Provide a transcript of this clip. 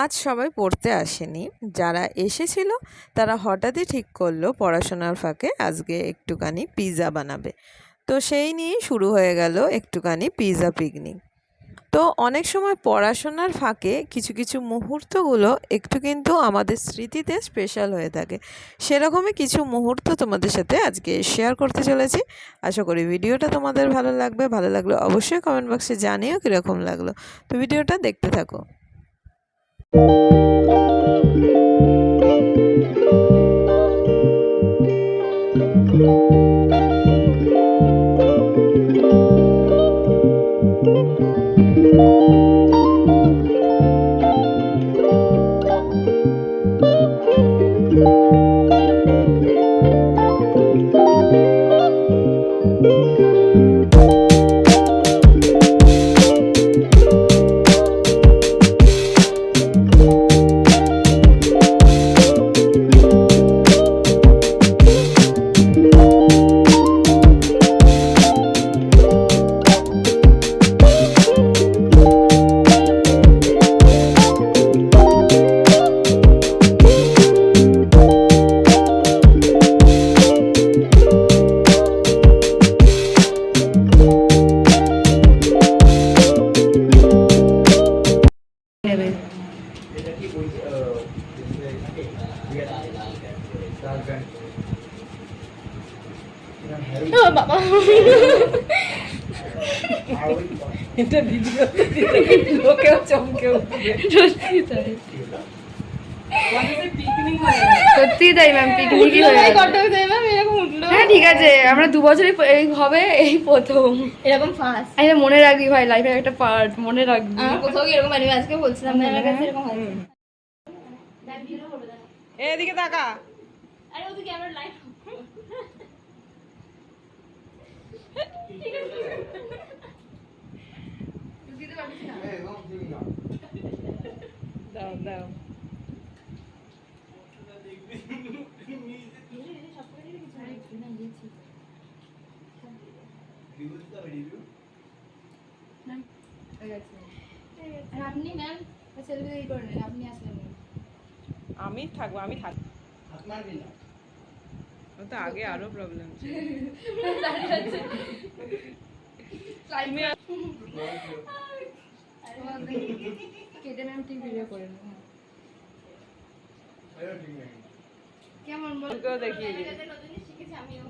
আজ সবাই পড়তে আসেনি, যারা এসেছিল তারা হঠাৎই ঠিক করলো পড়াশোনার ফাঁকে আজকে একটুখানি পিৎজা বানাবে। তো সেই নিয়েই শুরু হয়ে গেল একটুখানি পিৎজা পিকনিক। তো অনেক সময় পড়াশোনার ফাঁকে কিছু কিছু মুহূর্তগুলো একটু কিন্তু আমাদের স্মৃতিতে স্পেশাল হয়ে থাকে। সেরকমই কিছু মুহূর্ত তোমাদের সাথে আজকে শেয়ার করতে চলেছি। আশা করি ভিডিওটা তোমাদের ভালো লাগবে। ভালো লাগলে অবশ্যই কমেন্ট বক্সে জানিও কীরকম লাগলো। তো ভিডিওটা দেখতে থাকো। বাবা এটা ভিডিও লোকেও চমকে উঠবে। সত্যি তাই ম্যাম, পিকনিকই হয়ে গেছে। হ্যাঁ ঠিক আছে, আমরা 2 বছরই হবে, এই প্রথম এরকম ফার্স্ট। এটা মনে রাখবি ভাই, লাইফের একটা পার্ট মনে রাখবি। কোথাও কি এরকম বানিয়ে আজকে বলছিলাম না, আমার কাছে এরকম হয়েছে। এদিকে তাকা। আরে ওদিকে আমার লাইট দাও দাও। আপনি ম্যাম সেলফি করে নেন, আপনি আসলেন। আমি থাকবো, আমি থাকবো। তো আগে আরো প্রবলেম ছিল। কেটে ম্যাম ঠিক ভিডিও করে নেব। কেমন বল দেখিয়ে দিই। নতুন শিখেছি আমিও।